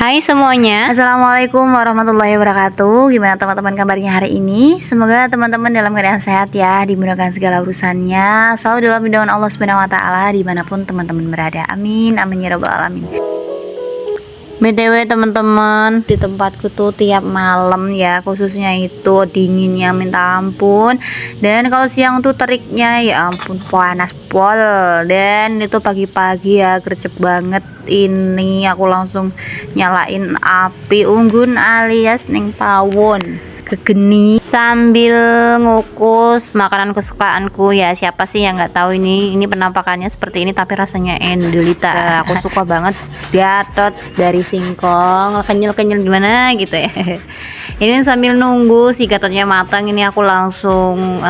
Hai semuanya. Assalamualaikum warahmatullahi wabarakatuh. Gimana teman-teman kabarnya hari ini? Semoga teman-teman dalam keadaan sehat ya, dimudahkan segala urusannya, selalu dalam lindungan Allah Subhanahu wa taala dimanapun teman-teman berada. Amin amin ya rabbal alamin. BTW teman-teman, di tempatku tuh tiap malam ya, khususnya itu dinginnya minta ampun. Dan kalau siang tuh teriknya ya ampun panas pol. Dan itu pagi-pagi ya gercep banget. Ini aku langsung nyalain api unggun alias neng pawon kegeni sambil ngukus makanan kesukaanku ya. Siapa sih yang nggak tahu ini penampakannya seperti ini tapi rasanya endulita. Aku suka banget gatot dari singkong, kenyal-kenyal gimana gitu ya. Ini sambil nunggu si gatotnya matang, ini aku langsung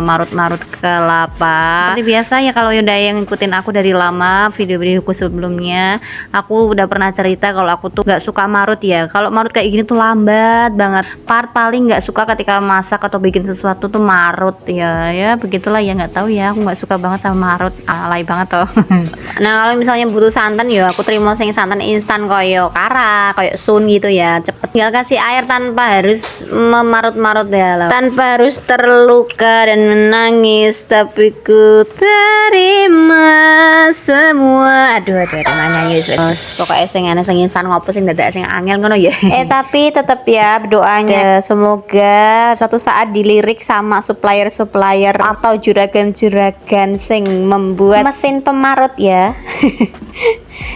marut-marut kelapa. Seperti biasa ya, kalau udah yang ngikutin aku dari lama video-videoku sebelumnya, aku udah pernah cerita kalau aku tuh nggak suka marut ya. Kalau marut kayak gini tuh lambat banget. Part paling nggak suka ketika masak atau bikin sesuatu tuh marut ya begitulah ya, nggak tahu ya, aku nggak suka banget sama marut, alay banget tuh. Nah kalau misalnya butuh santan ya aku terima sing santan instan koyo kara koyo sun gitu ya, cepet tinggal kasih air tanpa harus memarut-marut ya loh, tanpa harus terluka dan menangis, tapi ku terima semua. Aduh nyanyi pokoknya sing ana sing instan ngopo sing dadak sing angel ngono ya. Tapi tetap ya berdoanya semoga suatu saat dilirik sama supplier atau juragan sing membuat mesin pemarut ya.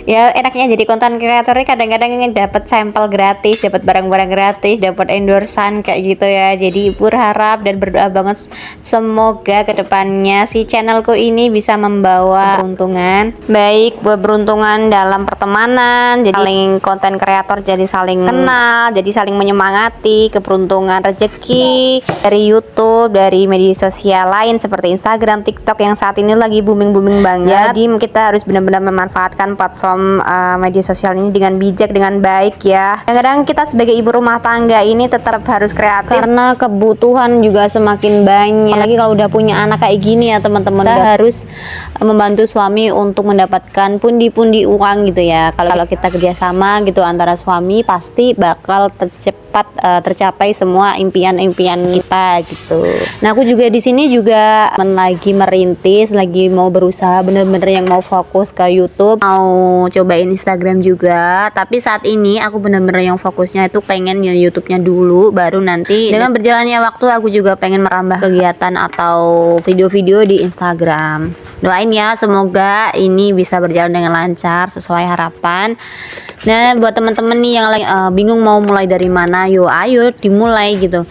Ya enaknya jadi konten kreator kadang-kadang dapat sampel gratis, dapat barang-barang gratis, dapat endorsan kayak gitu ya. Jadi berharap dan berdoa banget semoga kedepannya si channelku ini bisa membawa keberuntungan, baik beruntungan dalam pertemanan, jadi saling konten kreator, jadi saling kenal, jadi saling menyemangati, keberuntungan rezeki dari YouTube, dari media sosial lain seperti Instagram, TikTok yang saat ini lagi booming banget. Jadi kita harus benar-benar memanfaatkan platform media sosial ini dengan bijak, dengan baik ya. Kadang-kadang kita sebagai ibu rumah tangga ini tetap harus kreatif karena kebutuhan juga semakin banyak. Apalagi kalau udah punya anak kayak gini ya teman-teman, kita harus membantu suami untuk mendapatkan pundi-pundi uang gitu ya. Kalau kita kerjasama gitu antara suami, pasti bakal tercapai semua impian-impian kita gitu. Nah aku juga di sini juga lagi merintis, lagi mau berusaha bener-bener yang mau fokus ke YouTube, mau cobain Instagram juga. Tapi saat ini aku bener-bener yang fokusnya itu pengen ya YouTube-nya dulu, baru nanti dengan berjalannya waktu aku juga pengen merambah kegiatan atau video-video di Instagram. Doain ya semoga ini bisa berjalan dengan lancar sesuai harapan. Nah buat temen-temen nih yang lagi bingung mau mulai dari mana, ayo dimulai gitu.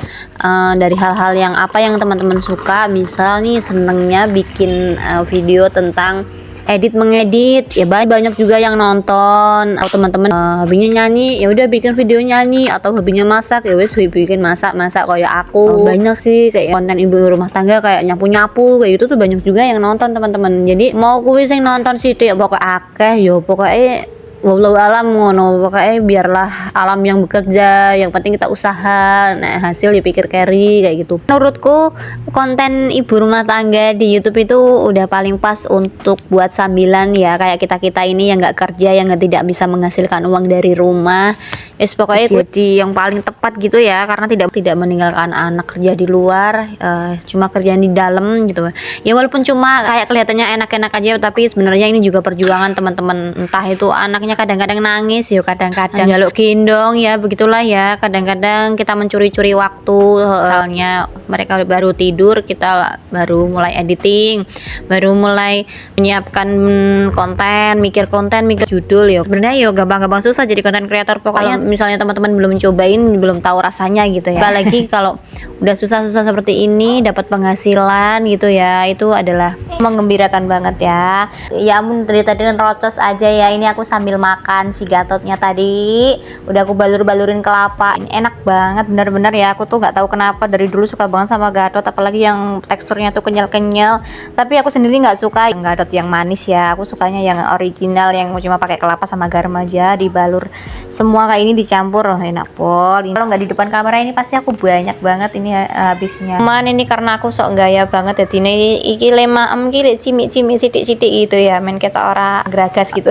Dari hal-hal yang apa yang teman-teman suka. Misal nih senengnya bikin video tentang mengedit ya, banyak juga yang nonton. Atau teman-teman hobinya nyanyi, ya udah bikin video nyanyi. Atau hobinya masak, ya wes bikin masak kayak aku. Banyak sih kayak konten ibu rumah tangga kayak nyapu kayak gitu tuh banyak juga yang nonton teman-teman. Jadi mau kuis yang nonton sih ya pokoknya akeh yo, pokoknya wallahu alam ngono, pokoknya biarlah alam yang bekerja, yang penting kita usaha, nah hasil dipikir carry kayak gitu. Menurutku konten ibu rumah tangga di YouTube itu udah paling pas untuk buat sambilan ya, kayak kita ini yang nggak kerja, yang tidak bisa menghasilkan uang dari rumah. Pokoknya jadi yang paling tepat gitu ya, karena tidak meninggalkan anak kerja di luar, cuma kerjaan di dalam gitu ya. Walaupun cuma kayak kelihatannya enak-enak aja, tapi sebenarnya ini juga perjuangan teman-teman. Entah itu anaknya kadang-kadang nangis ya, kadang-kadang jaluk gendong ya, begitulah ya. Kadang-kadang kita mencuri-curi waktu, misalnya mereka baru tidur, kita baru mulai editing, baru mulai menyiapkan konten, mikir judul ya. Sebenarnya ya gampang-gampang susah jadi konten kreator. Pokoknya misalnya teman-teman belum cobain, belum tahu rasanya gitu ya. Apalagi kalau udah susah-susah seperti ini dapat penghasilan gitu ya, itu adalah menggembirakan banget ya. Ya ampun, dari tadi nerocos aja ya. Ini aku sambil makan si gatotnya tadi, udah aku balur-balurin kelapa. Ini enak banget bener-bener ya. Aku tuh nggak tahu kenapa dari dulu suka banget sama gatot, apalagi yang teksturnya tuh kenyal-kenyal. Tapi aku sendiri nggak suka yang gatot yang manis ya, aku sukanya yang original yang cuma pakai kelapa sama garam aja, dibalur semua kayak ini dicampur. Enak pol. Kalau nggak di depan kamera ini pasti aku banyak banget ini habisnya. Cuman ini karena aku sok gaya banget ya, dine iki lema iki cimik-cimik sidik-sidik gitu ya, main kita ora gragas gitu.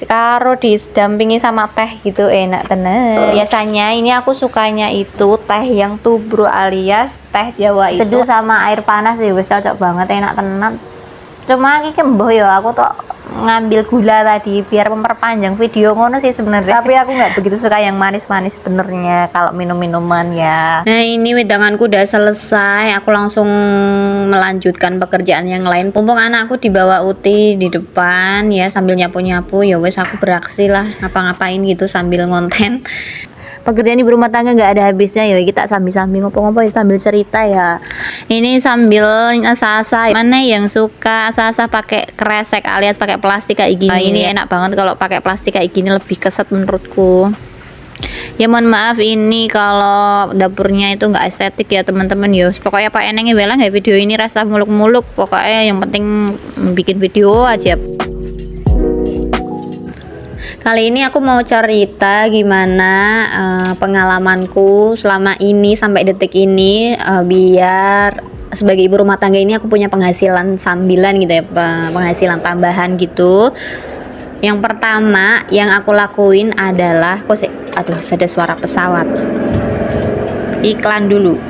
Karo didampingi sama teh gitu enak tener. Biasanya ini aku sukanya itu teh yang tubruk alias teh Jawa itu seduh sama air panas ya wis cocok banget, enak tenan. Cuma iki mbah ya aku tuh ngambil gula tadi biar memperpanjang video ngono sih sebenarnya, tapi aku nggak begitu suka yang manis-manis sebenarnya kalau minum-minuman ya. Nah ini wedanganku udah selesai, aku langsung melanjutkan pekerjaan yang lain. Mumpung anakku dibawa Uti di depan ya sambil nyapu-nyapu, ya wes aku beraksi lah ngapa-ngapain gitu sambil ngonten. Pekerjaan di rumah tangga nggak ada habisnya ya, kita sambil ngopo-ngopo ya, sambil cerita ya. Ini sambil asa-asa, mana yang suka asa-asa pakai kresek alias pakai plastik kayak gini. Nah, ini enak banget kalau pakai plastik kayak gini, lebih keset menurutku. Ya mohon maaf ini kalau dapurnya itu nggak estetik ya teman-teman ya. Pokoknya Pak Enengnya bilang ya video ini rasa muluk-muluk, pokoknya yang penting bikin video aja. Kali ini aku mau cerita gimana pengalamanku selama ini sampai detik ini, biar sebagai ibu rumah tangga ini aku punya penghasilan sambilan gitu ya, penghasilan tambahan gitu. Yang pertama yang aku lakuin adalah aduh ada suara pesawat, iklan dulu.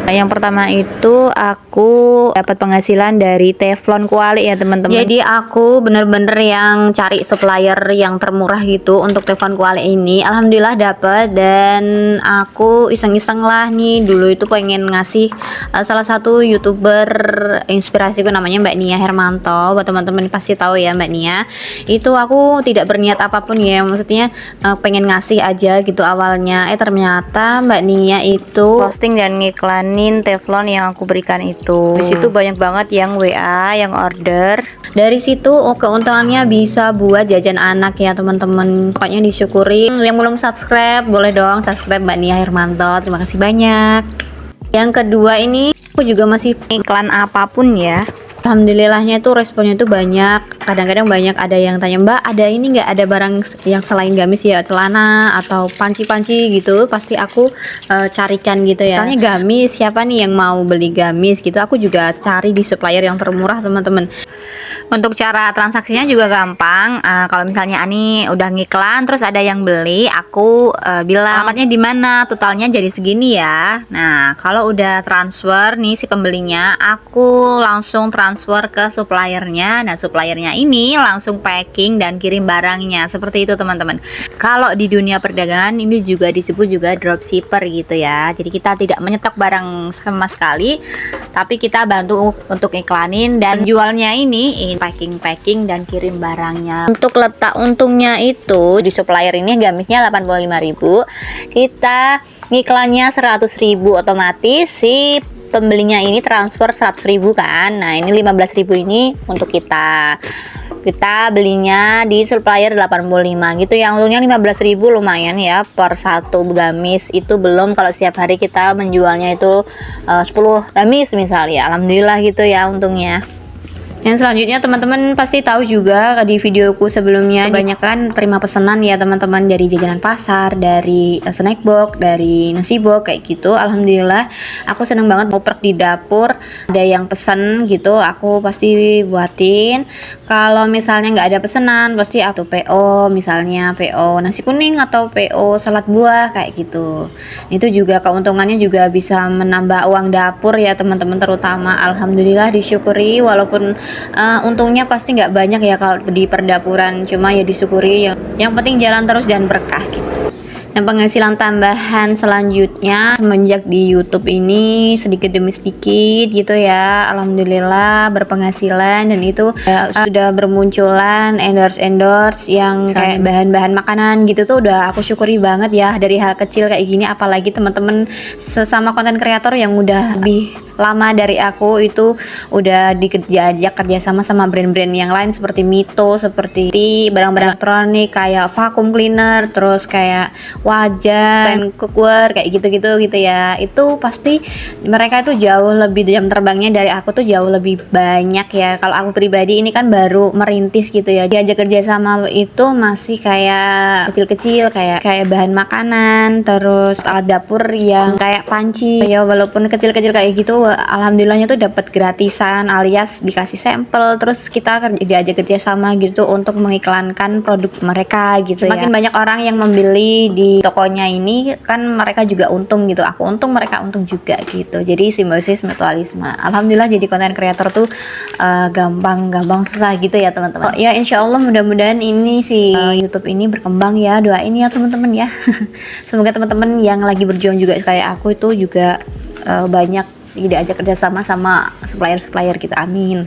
Yang pertama itu aku dapat penghasilan dari teflon kuali ya teman-teman. Jadi aku bener-bener yang cari supplier yang termurah gitu untuk teflon kuali ini. Alhamdulillah dapat, dan aku iseng-iseng lah nih dulu itu pengen ngasih salah satu youtuber inspirasiku namanya Mbak Nia Hermanto. Buat teman-teman pasti tahu ya Mbak Nia. Itu aku tidak berniat apapun ya, maksudnya pengen ngasih aja gitu awalnya. Ternyata Mbak Nia itu posting dan ngiklan teflon yang aku berikan itu. Di situ banyak banget yang WA, yang order. Dari situ keuntungannya bisa buat jajan anak ya teman-teman. Pokoknya disyukuri. Yang belum subscribe boleh dong subscribe Mbak Nia Hermanto. Terima kasih banyak. Yang kedua ini aku juga masih iklan apapun ya. Alhamdulillahnya itu responnya itu banyak. Kadang-kadang banyak ada yang tanya, Mbak ada ini nggak, ada barang yang selain gamis ya, celana atau panci-panci gitu, pasti aku carikan gitu ya. Misalnya gamis, siapa nih yang mau beli gamis gitu, aku juga cari di supplier yang termurah teman-teman. Untuk cara transaksinya juga gampang. Kalau misalnya Ani udah ngiklan terus ada yang beli, aku bilang alamatnya di mana, totalnya jadi segini ya. Nah kalau udah transfer nih si pembelinya, aku langsung transfer ke suppliernya. Nah suppliernya ini langsung packing dan kirim barangnya, seperti itu teman-teman. Kalau di dunia perdagangan ini juga disebut juga dropshipper gitu ya. Jadi kita tidak menyetok barang sama sekali, tapi kita bantu untuk iklanin dan jualnya ini packing dan kirim barangnya. Untuk letak untungnya itu di supplier ini gamisnya 85.000, kita ngiklannya 100.000, otomatis si pembelinya ini transfer 100.000 kan. Nah ini 15.000 ini untuk kita belinya di supplier 85 gitu ya. Untungnya 15.000 lumayan ya per satu gamis. Itu belum kalau setiap hari kita menjualnya itu 10 gamis misalnya. Alhamdulillah gitu ya untungnya. Yang selanjutnya teman-teman pasti tahu juga di videoku sebelumnya, kebanyakan terima pesanan ya teman-teman, dari jajanan pasar, dari snack box, dari nasi box kayak gitu. Alhamdulillah aku seneng banget ngoprek di dapur, ada yang pesen gitu aku pasti buatin. Kalau misalnya nggak ada pesanan pasti atau PO, misalnya PO nasi kuning atau PO salad buah kayak gitu. Itu juga keuntungannya juga bisa menambah uang dapur ya teman-teman, terutama. Alhamdulillah disyukuri, walaupun untungnya pasti nggak banyak ya kalau di perdapuran, cuma ya disyukuri, yang penting jalan terus dan berkah gitu. Dan penghasilan tambahan selanjutnya semenjak di YouTube ini sedikit demi sedikit gitu ya, alhamdulillah berpenghasilan, dan itu sudah bermunculan endorse yang kayak bahan-bahan makanan gitu tuh udah aku syukuri banget ya, dari hal kecil kayak gini. Apalagi teman-teman sesama konten kreator yang udah lebih lama dari aku itu udah diajak kerjasama sama brand-brand yang lain seperti Mito, seperti barang-barang elektronik kayak vacuum cleaner, terus kayak wajah, tren cookware kayak gitu-gitu gitu ya. Itu pasti mereka itu jauh lebih, jam terbangnya dari aku tuh jauh lebih banyak ya. Kalau aku pribadi ini kan baru merintis gitu ya. Diajak kerja sama itu masih kayak kecil-kecil, kayak bahan makanan, terus alat dapur yang kayak panci. Ya walaupun kecil-kecil kayak gitu, alhamdulillahnya tuh dapat gratisan alias dikasih sampel, terus kita diajak kerja sama gitu untuk mengiklankan produk mereka gitu ya. Makin banyak orang yang membeli di tokonya ini kan mereka juga untung gitu, aku untung mereka untung juga gitu. Jadi simbiosis mutualisme. Alhamdulillah jadi konten kreator tuh gampang susah gitu ya teman-teman. Ya insya Allah mudah-mudahan ini si YouTube ini berkembang ya, doain ya teman-teman ya. Semoga teman-teman yang lagi berjuang juga kayak aku itu juga banyak diajak kerja sama supplier kita, amin.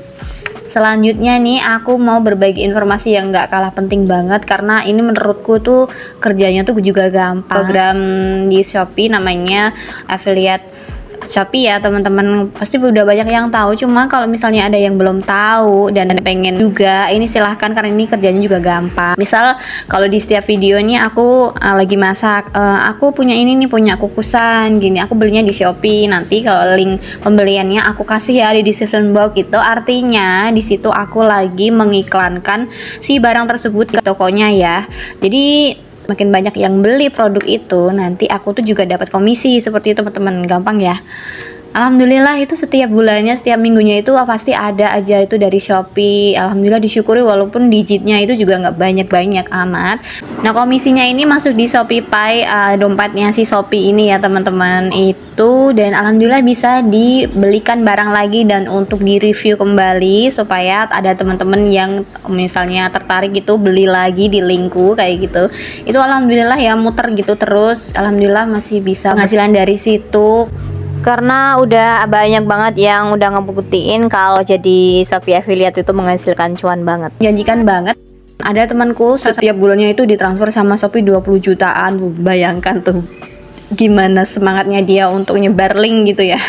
Selanjutnya nih aku mau berbagi informasi yang gak kalah penting banget, karena ini menurutku tuh kerjanya tuh juga gampang. Program di Shopee namanya affiliate Shopee ya teman-teman, pasti udah banyak yang tahu. Cuma kalau misalnya ada yang belum tahu dan pengen juga, ini silahkan karena ini kerjanya juga gampang. Misal kalau di setiap video ini aku lagi masak, aku punya ini nih, punya kukusan gini, aku belinya di Shopee. Nanti kalau link pembeliannya aku kasih ya di description box gitu. Artinya di situ aku lagi mengiklankan si barang tersebut ke tokonya ya. Jadi makin banyak yang beli produk itu, nanti aku tuh juga dapat komisi seperti itu teman-teman. Gampang ya. Alhamdulillah itu setiap bulannya, setiap minggunya itu pasti ada aja itu dari Shopee. Alhamdulillah disyukuri walaupun digitnya itu juga nggak banyak-banyak amat. Nah komisinya ini masuk di Shopee dompetnya si Shopee ini ya teman-teman itu, dan alhamdulillah bisa dibelikan barang lagi dan untuk di-review kembali supaya ada teman-teman yang misalnya tertarik gitu beli lagi di linkku kayak gitu. Itu alhamdulillah ya muter gitu terus. Alhamdulillah masih bisa penghasilan dari situ. Karena udah banyak banget yang udah ngebuktiin kalau jadi Shopee affiliate itu menghasilkan cuan banget. Janjikan banget. Ada temanku setiap bulannya itu ditransfer sama Shopee 20 jutaan. Bayangkan tuh gimana semangatnya dia untuk nyebar link gitu ya.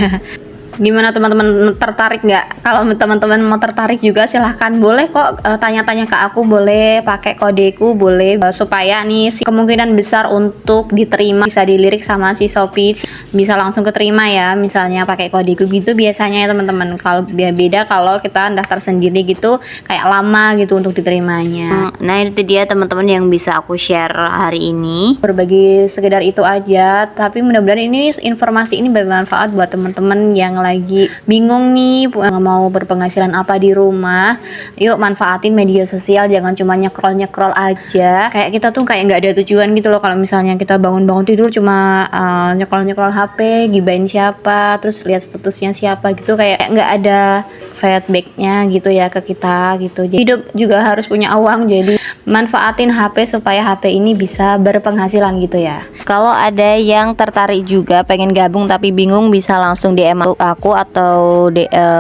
Gimana teman-teman, tertarik nggak? Kalau teman-teman mau tertarik juga silahkan, boleh kok tanya-tanya ke aku, boleh pakai kodeku, boleh supaya nih kemungkinan besar untuk diterima, bisa dilirik sama si Shopee, bisa langsung keterima ya. Misalnya pakai kodeku gitu biasanya ya teman-teman. Kalau beda kalau kita daftar sendiri gitu kayak lama gitu untuk diterimanya. Nah itu dia teman-teman yang bisa aku share hari ini. Berbagi sekedar itu aja, tapi mudah-mudahan ini informasi ini bermanfaat buat teman-teman yang lagi bingung nih mau berpenghasilan apa di rumah. Yuk manfaatin media sosial, jangan cuma nyekrol aja. Kayak kita tuh kayak nggak ada tujuan gitu loh. Kalau misalnya kita bangun tidur cuma nyekrol HP, gibain siapa, terus lihat statusnya siapa gitu, kayak nggak ada feedbacknya gitu ya ke kita gitu. Jadi hidup juga harus punya uang, jadi manfaatin HP supaya HP ini bisa berpenghasilan gitu ya. Kalau ada yang tertarik juga pengen gabung tapi bingung, bisa langsung DM aku atau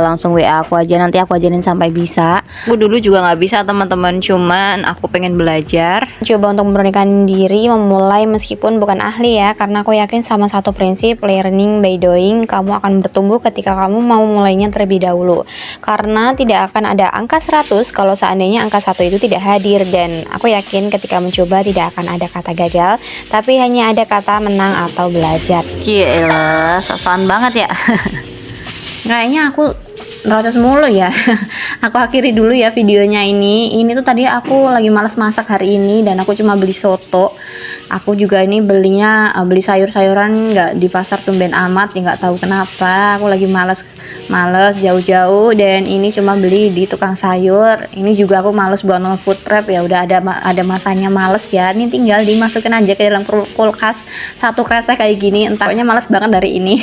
langsung WA aku aja, nanti aku ajarin sampai bisa. Aku dulu juga nggak bisa teman-teman, cuman aku pengen belajar, coba untuk memberanikan diri memulai meskipun bukan ahli ya, karena aku yakin sama satu prinsip, learning by doing. Kamu akan bertumbuh ketika kamu mau mulainya terlebih dahulu, karena tidak akan ada angka 100 kalau seandainya angka 1 itu tidak hadir. Dan aku yakin ketika mencoba tidak akan ada kata gagal, tapi hanya ada kata menang atau belajar. Cielah, sosokan banget ya. Kayaknya aku proses mulu ya. Aku akhiri dulu ya videonya ini. Ini tuh tadi aku lagi malas masak hari ini dan aku cuma beli soto. Aku juga ini beli sayur-sayuran nggak di pasar, tumben amat ya, nggak tahu kenapa. Aku lagi males jauh-jauh, dan ini cuma beli di tukang sayur. Ini juga aku males buat food prep ya, udah ada masanya males ya. Ini tinggal dimasukin aja ke dalam kulkas satu kresek kayak gini. Entahnya males banget dari ini.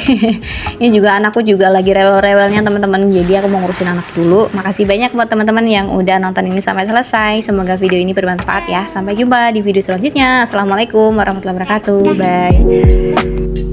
Ini juga anakku juga lagi rewel-rewelnya teman-teman, jadi aku mau ngurusin anak dulu. Makasih banyak buat teman-teman yang udah nonton ini sampai selesai. Semoga video ini bermanfaat ya. Sampai jumpa di video selanjutnya. Assalamualaikum warahmatullahi wabarakatuh. Bye.